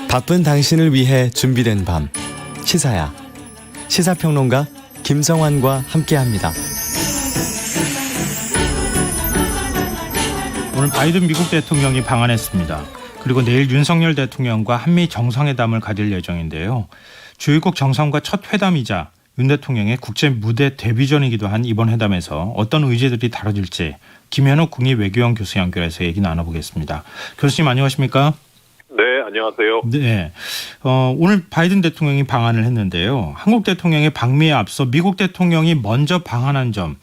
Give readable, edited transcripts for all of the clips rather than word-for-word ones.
바쁜 당신을 위해 준비된 밤 시사야. 시사평론가 김성환과 함께합니다. 오늘 바이든 미국 대통령이 방한했습니다. 그리고 내일 윤석열 대통령과 한미 정상회담을 가질 예정인데요. 주요국 정상과 첫 회담이자 윤 대통령의 국제 무대 데뷔전이기도 한 이번 회담에서 어떤 의제들이 다뤄질지 김현욱 국립외교원 교수 연결해서 얘기 나눠보겠습니다. 교수님 안녕하십니까? 네, 안녕하세요. 네, 오늘 바이든 대통령이 방한을 했는데요. 한국 대통령의 방미에 앞서 미국 대통령이 먼저 방한한 점,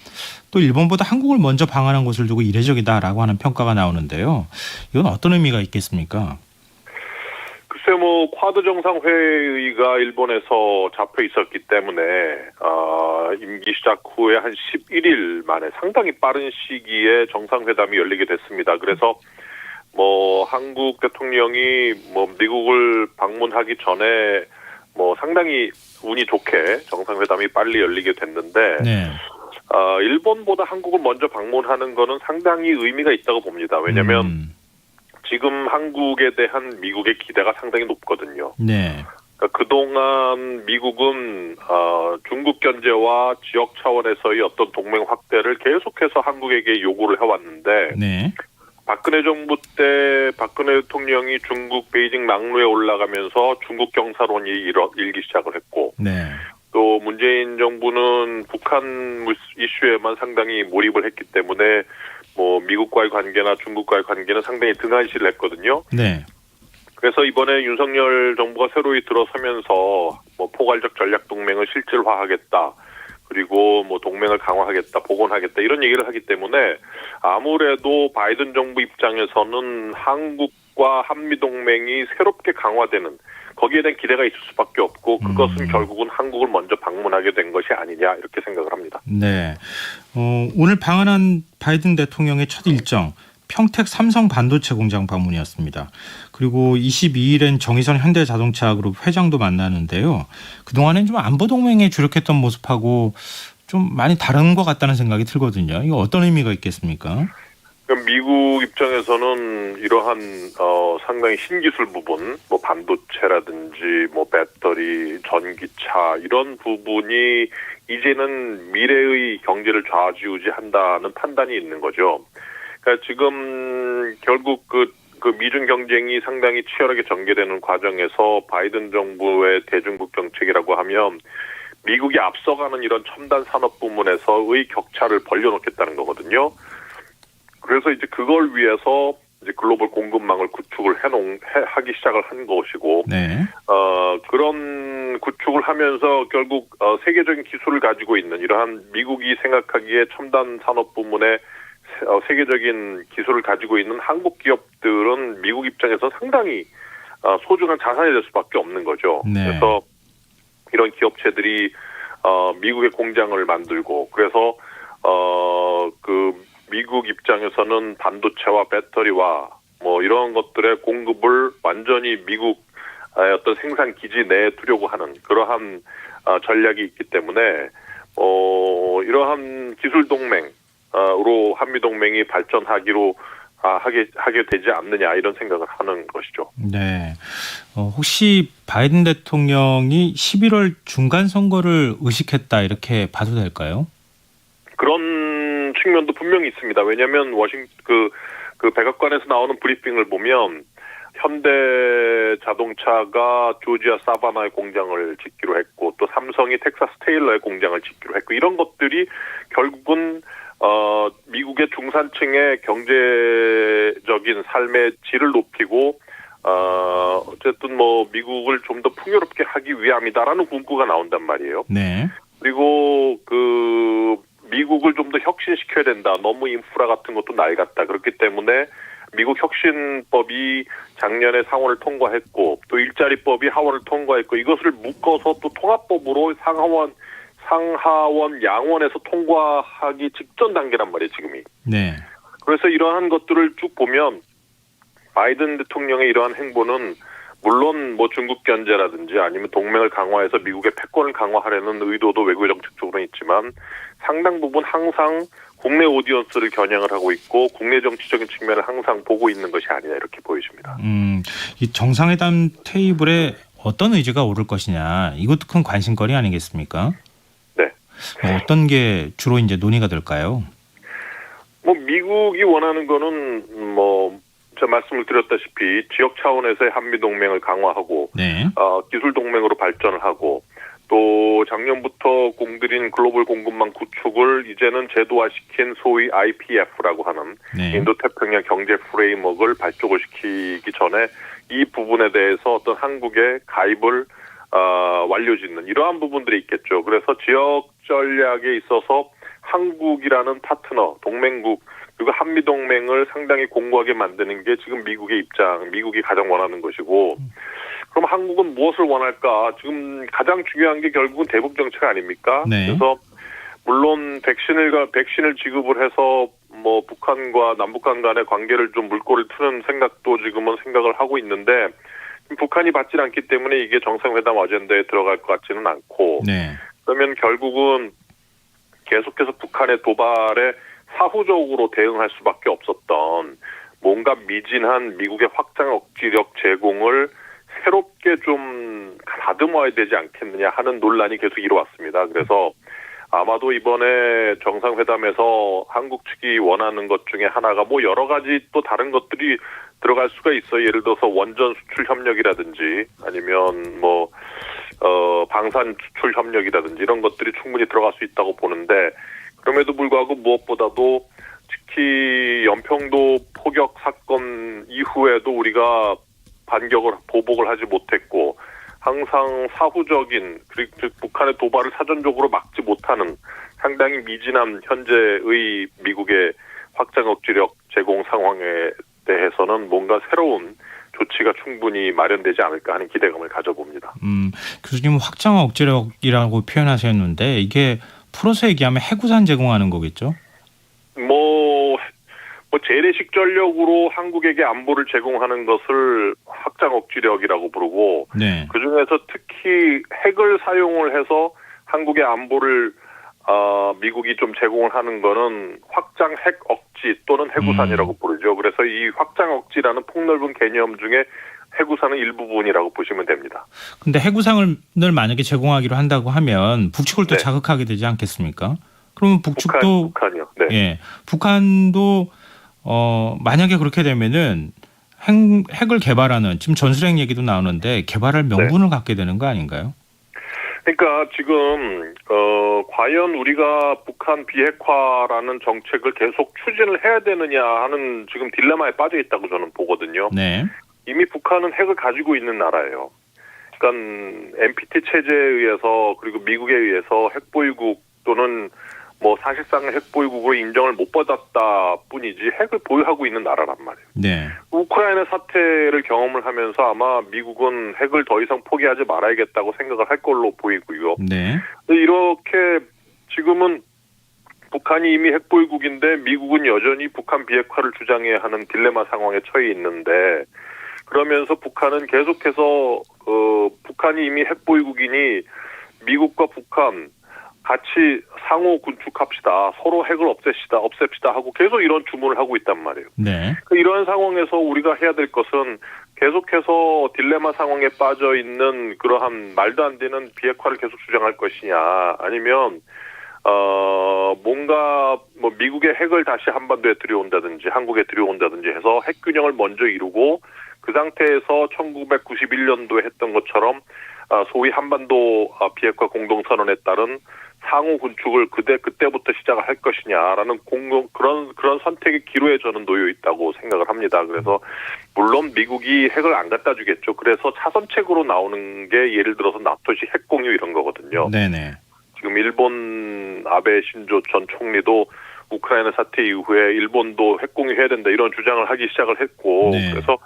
또 일본보다 한국을 먼저 방한한 것을 두고 이례적이다라고 하는 평가가 나오는데요. 이건 어떤 의미가 있겠습니까? 글쎄 쿼드 정상회의가 일본에서 잡혀 있었기 때문에 임기 시작 후에 한 11일 만에 상당히 빠른 시기에 정상회담이 열리게 됐습니다. 그래서 한국 대통령이 미국을 방문하기 전에 상당히 운이 좋게 정상회담이 빨리 열리게 됐는데 네. 일본보다 한국을 먼저 방문하는 거는 상당히 의미가 있다고 봅니다. 왜냐하면 지금 한국에 대한 미국의 기대가 상당히 높거든요. 네. 그러니까 그동안 미국은 중국 견제와 지역 차원에서의 어떤 동맹 확대를 계속해서 한국에게 요구를 해왔는데 네. 박근혜 정부 때 박근혜 대통령이 중국 베이징 낙로에 올라가면서 중국 경사론이 일기 시작을 했고 네. 또 문재인 정부는 북한 이슈에만 상당히 몰입을 했기 때문에 미국과의 관계나 중국과의 관계는 상당히 등한시를 했거든요. 네. 그래서 이번에 윤석열 정부가 새로이 들어서면서 포괄적 전략 동맹을 실질화하겠다. 그리고 동맹을 강화하겠다, 복원하겠다 이런 얘기를 하기 때문에 아무래도 바이든 정부 입장에서는 한국과 한미 동맹이 새롭게 강화되는 거기에 대한 기대가 있을 수밖에 없고 그것은 결국은 한국을 먼저 방문하게 된 것이 아니냐 이렇게 생각을 합니다. 네. 오늘 방한한 바이든 대통령의 첫 일정 평택 삼성 반도체 공장 방문이었습니다. 그리고 22일엔 정의선 현대자동차그룹 회장도 만나는데요. 그동안엔 좀 안보 동맹에 주력했던 모습하고 좀 많이 다른 것 같다는 생각이 들거든요. 이거 어떤 의미가 있겠습니까? 미국 입장에서는 이러한 상당히 신기술 부분, 반도체라든지 배터리, 전기차 이런 부분이 이제는 미래의 경제를 좌지우지한다는 판단이 있는 거죠. 그러니까 지금 결국 그 미중 경쟁이 상당히 치열하게 전개되는 과정에서 바이든 정부의 대중국 정책이라고 하면 미국이 앞서가는 이런 첨단 산업 부문에서의 격차를 벌려놓겠다는 거거든요. 그래서 이제 그걸 위해서 이제 글로벌 공급망을 구축을 하기 시작을 한 것이고, 네. 그런 구축을 하면서 결국 세계적인 기술을 가지고 있는 이러한 미국이 생각하기에 첨단 산업 부문에 세계적인 기술을 가지고 있는 한국 기업들은 미국 입장에서 상당히 소중한 자산이 될 수밖에 없는 거죠. 네. 그래서 이런 기업체들이 미국의 공장을 만들고 그래서 미국 입장에서는 반도체와 배터리와 이런 것들의 공급을 완전히 미국 어떤 생산 기지 내에 두려고 하는 그러한 전략이 있기 때문에 이러한 기술 동맹으로 한미 동맹이 발전하기로 하게 되지 않느냐 이런 생각을 하는 것이죠. 네. 혹시 바이든 대통령이 11월 중간 선거를 의식했다 이렇게 봐도 될까요? 그런 측면도 분명히 있습니다. 왜냐하면 그 백악관에서 나오는 브리핑을 보면 현대자동차가 조지아 사바나의 공장을 짓기로 했고 또 삼성이 텍사스 테일러의 공장을 짓기로 했고 이런 것들이 결국은 미국의 중산층의 경제적인 삶의 질을 높이고 어쨌든 미국을 좀 더 풍요롭게 하기 위함이다라는 문구가 나온단 말이에요. 네. 그리고 미국을 좀 더 혁신시켜야 된다. 너무 인프라 같은 것도 낡았다. 그렇기 때문에 미국 혁신법이 작년에 상원을 통과했고 또 일자리법이 하원을 통과했고 이것을 묶어서 또 통합법으로 상하원 양원에서 통과하기 직전 단계란 말이에요, 지금이. 네. 그래서 이러한 것들을 쭉 보면 바이든 대통령의 이러한 행보는 물론 뭐 중국 견제라든지 아니면 동맹을 강화해서 미국의 패권을 강화하려는 의도도 외교 정책적으로는 있지만 상당 부분 항상 국내 오디언스를 겨냥을 하고 있고 국내 정치적인 측면을 항상 보고 있는 것이 아니냐 이렇게 보여집니다. 이 정상회담 테이블에 어떤 의제가 오를 것이냐 이것도 큰 관심거리 아니겠습니까? 네. 어떤 게 주로 이제 논의가 될까요? 뭐 미국이 원하는 거는 뭐 제가 말씀을 드렸다시피 지역 차원에서의 한미 동맹을 강화하고 네. 기술 동맹으로 발전을 하고 또 작년부터 공들인 글로벌 공급망 구축을 이제는 제도화시킨 소위 IPF라고 하는 네. 인도태평양 경제 프레임워크를 발족을 시키기 전에 이 부분에 대해서 어떤 한국의 가입을 완료짓는 이러한 부분들이 있겠죠. 그래서 지역 전략에 있어서 한국이라는 파트너, 동맹국 그리고 한미동맹을 상당히 공고하게 만드는 게 지금 미국의 입장, 미국이 가장 원하는 것이고 그럼 한국은 무엇을 원할까? 지금 가장 중요한 게 결국은 대북 정책 아닙니까? 네. 그래서 물론 백신을 지급을 해서 뭐 북한과 남북한 간의 관계를 좀 물꼬를 트는 생각도 지금은 생각을 하고 있는데 북한이 받지 않기 때문에 이게 정상회담 아젠다에 들어갈 것 같지는 않고 네. 그러면 결국은 계속해서 북한의 도발에 사후적으로 대응할 수밖에 없었던 뭔가 미진한 미국의 확장 억지력 제공을 새롭게 좀 다듬어야 되지 않겠느냐 하는 논란이 계속 이뤄왔습니다. 그래서 아마도 이번에 정상회담에서 한국 측이 원하는 것 중에 하나가 뭐 여러 가지 또 다른 것들이 들어갈 수가 있어요. 예를 들어서 원전 수출 협력이라든지 아니면 뭐 방산 수출 협력이라든지 이런 것들이 충분히 들어갈 수 있다고 보는데 그럼에도 불구하고 무엇보다도 특히 연평도 포격 사건 이후에도 우리가 보복을 하지 못했고 항상 사후적인 즉 북한의 도발을 사전적으로 막지 못하는 상당히 미진한 현재의 미국의 확장 억지력 제공 상황에 대해서는 뭔가 새로운 조치가 충분히 마련되지 않을까 하는 기대감을 가져봅니다. 교수님 확장 억지력이라고 표현하셨는데 이게 풀어서 얘기하면 해구산 제공하는 거겠죠? 뭐 재래식 전력으로 한국에게 안보를 제공하는 것을 확장 억지력이라고 부르고 네. 그중에서 특히 핵을 사용을 해서 한국의 안보를 미국이 좀 제공을 하는 거는 확장 핵 억지 또는 해구산이라고 부르죠. 그래서 이 확장 억지라는 폭넓은 개념 중에 해구산은 일부분이라고 보시면 됩니다. 근데 해구상을 만약에 제공하기로 한다고 하면 북측을 또 네. 자극하게 되지 않겠습니까? 그러면 북측도 북한이요. 네. 예, 북한도 만약에 그렇게 되면은 핵을 개발하는 지금 전술핵 얘기도 나오는데 개발할 명분을 갖게 되는 거 아닌가요? 그러니까 지금 과연 우리가 북한 비핵화라는 정책을 계속 추진을 해야 되느냐 하는 지금 딜레마에 빠져 있다고 저는 보거든요. 네. 이미 북한은 핵을 가지고 있는 나라예요. 그러니까 NPT 체제에 의해서 그리고 미국에 의해서 핵보유국 또는 뭐 사실상 핵보유국으로 인정을 못 받았다 뿐이지 핵을 보유하고 있는 나라란 말이에요. 네. 우크라이나 사태를 경험을 하면서 아마 미국은 핵을 더 이상 포기하지 말아야겠다고 생각을 할 걸로 보이고요. 네. 이렇게 지금은 북한이 이미 핵보유국인데 미국은 여전히 북한 비핵화를 주장해야 하는 딜레마 상황에 처해 있는데 그러면서 북한은 계속해서 북한이 이미 핵보유국이니 미국과 북한 같이 상호 군축합시다. 서로 핵을 없앱시다 하고 계속 이런 주문을 하고 있단 말이에요. 네. 이런 상황에서 우리가 해야 될 것은 계속해서 딜레마 상황에 빠져 있는 그러한 말도 안 되는 비핵화를 계속 주장할 것이냐 아니면 뭔가 뭐 미국의 핵을 다시 한반도에 들여온다든지 한국에 들여온다든지 해서 핵 균형을 먼저 이루고 그 상태에서 1991년도에 했던 것처럼 소위 한반도 비핵화 공동선언에 따른 상호 군축을 그때부터 시작을 할 것이냐라는 그런 선택의 기로에 저는 놓여 있다고 생각을 합니다. 그래서 물론 미국이 핵을 안 갖다 주겠죠. 그래서 차선책으로 나오는 게 예를 들어서 나토식 핵 공유 이런 거거든요. 네네. 지금 일본 아베 신조 전 총리도 우크라이나 사태 이후에 일본도 핵 공유해야 된다 이런 주장을 하기 시작을 했고 네. 그래서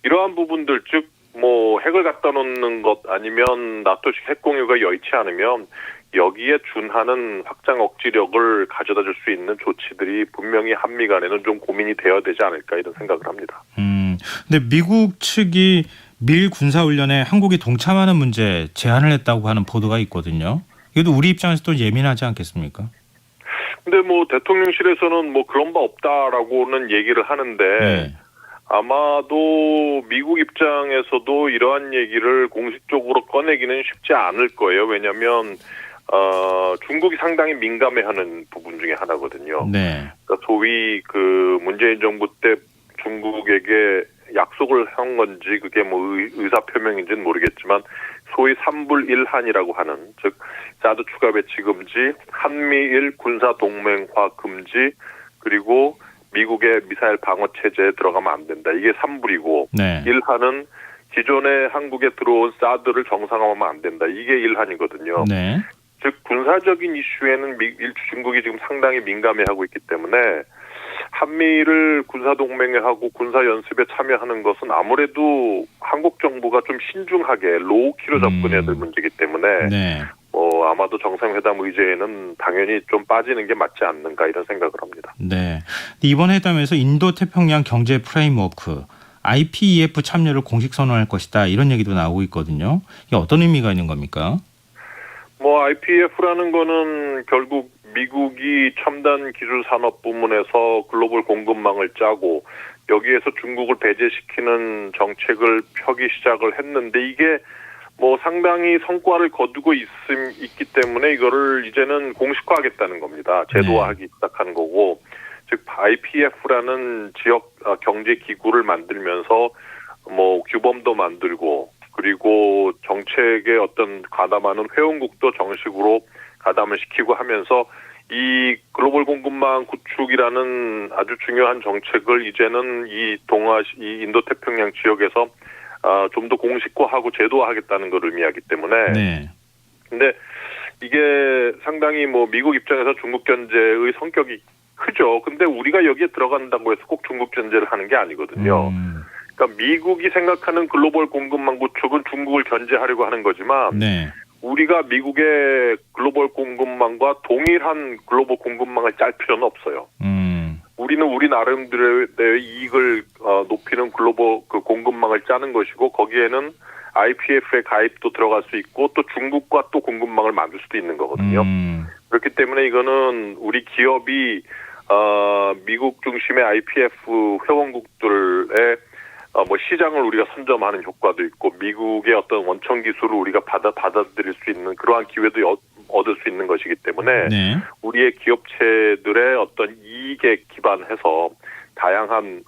이러한 부분들 즉 뭐 핵을 갖다 놓는 것 아니면 나토식 핵 공유가 여의치 않으면 여기에 준하는 확장 억지력을 가져다 줄 수 있는 조치들이 분명히 한미 간에는 좀 고민이 되어야 되지 않을까 이런 생각을 합니다. 근데 미국 측이 밀 군사훈련에 한국이 동참하는 문제 제안을 했다고 하는 보도가 있거든요. 이것도 우리 입장에서 또 예민하지 않겠습니까? 근데 뭐 대통령실에서는 뭐 그런 바 없다라고는 얘기를 하는데 네. 아마도 미국 입장에서도 이러한 얘기를 공식적으로 꺼내기는 쉽지 않을 거예요. 왜냐하면 중국이 상당히 민감해하는 부분 중에 하나거든요. 네. 그러니까 소위 그 문재인 정부 때 중국에게 약속을 한 건지 그게 뭐 의사 표명인지는 모르겠지만 소위 3불 1한이라고 하는 즉 사드 추가 배치 금지, 한미일 군사 동맹화 금지, 그리고 미국의 미사일 방어 체제에 들어가면 안 된다. 이게 3불이고 네. 1한은 기존에 한국에 들어온 사드를 정상화하면 안 된다. 이게 1한이거든요. 네. 즉 군사적인 이슈에는 중국이 지금 상당히 민감해하고 있기 때문에 한미를 군사동맹에 하고 군사연습에 참여하는 것은 아무래도 한국 정부가 좀 신중하게 로우키로 접근해야 될 문제이기 때문에 네. 아마도 정상회담 의제에는 당연히 좀 빠지는 게 맞지 않는가 이런 생각을 합니다. 네. 이번 회담에서 인도태평양 경제 프레임워크 IPEF 참여를 공식 선언할 것이다 이런 얘기도 나오고 있거든요. 이게 어떤 의미가 있는 겁니까? IPF라는 거는 결국 미국이 첨단 기술 산업 부문에서 글로벌 공급망을 짜고 여기에서 중국을 배제시키는 정책을 펴기 시작을 했는데 이게 상당히 성과를 거두고 있기 때문에 이거를 이제는 공식화하겠다는 겁니다. 제도화하기 시작하는 거고, 즉 IPF라는 지역 경제 기구를 만들면서 규범도 만들고 그리고 정책에 어떤 가담하는 회원국도 정식으로 가담을 시키고 하면서 이 글로벌 공급망 구축이라는 아주 중요한 정책을 이제는 이 인도태평양 지역에서 좀 더 공식화하고 제도화하겠다는 걸 의미하기 때문에. 네. 근데 이게 상당히 미국 입장에서 중국 견제의 성격이 크죠. 근데 우리가 여기에 들어간다고 해서 꼭 중국 견제를 하는 게 아니거든요. 그러니까 미국이 생각하는 글로벌 공급망 구축은 중국을 견제하려고 하는 거지만 네. 우리가 미국의 글로벌 공급망과 동일한 글로벌 공급망을 짤 필요는 없어요. 우리는 우리 나름대로의 이익을 높이는 글로벌 공급망을 짜는 것이고 거기에는 IPF에 가입도 들어갈 수 있고 또 중국과 또 공급망을 만들 수도 있는 거거든요. 그렇기 때문에 이거는 우리 기업이 미국 중심의 IPF 회원국들의 시장을 우리가 선점하는 효과도 있고 미국의 어떤 원천 기술을 우리가 받아들일 수 있는 그러한 기회도 얻을 수 있는 것이기 때문에 네. 우리의 기업체들의 어떤 이익에 기반해서 다양한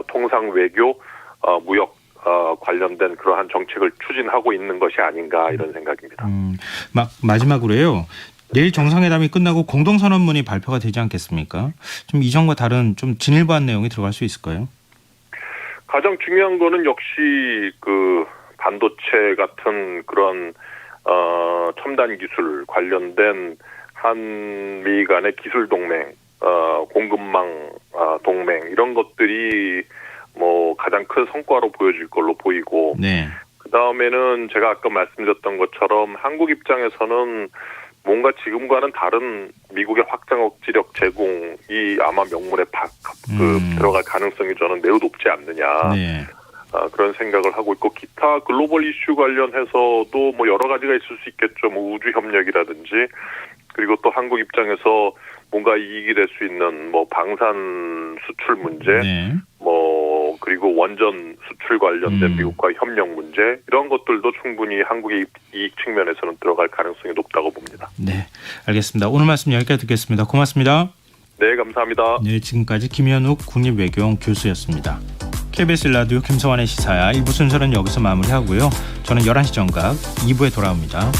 통상 외교, 무역 관련된 그러한 정책을 추진하고 있는 것이 아닌가 이런 생각입니다. 마지막으로요. 내일 정상회담이 끝나고 공동선언문이 발표가 되지 않겠습니까? 좀 이전과 다른 좀 진일보한 내용이 들어갈 수 있을까요? 가장 중요한 거는 역시 그 반도체 같은 그런 첨단 기술 관련된 한미 간의 기술 동맹, 공급망 동맹 이런 것들이 가장 큰 성과로 보여질 걸로 보이고 네. 그 다음에는 제가 아까 말씀드렸던 것처럼 한국 입장에서는 뭔가 지금과는 다른 미국의 확장 억지력 제공이 아마 명분에 들어갈 가능성이 저는 매우 높지 않느냐. 네. 그런 생각을 하고 있고 기타 글로벌 이슈 관련해서도 여러 가지가 있을 수 있겠죠. 우주 협력이라든지 그리고 또 한국 입장에서 뭔가 이익이 될 수 있는 방산 수출 문제, 네. 그리고 원전 수출 관련된 미국과의 협력 문제 이런 것들도 충분히 한국의 이익 측면에서는 들어갈 가능성이 높다고 봅니다. 네, 알겠습니다. 오늘 말씀 여기까지 듣겠습니다. 고맙습니다. 네, 감사합니다. 네, 지금까지 김현욱 국립외교원 교수였습니다. KBS 라디오 김성환의 시사야 1부 순서는 여기서 마무리하고요. 저는 11시 정각 2부에 돌아옵니다.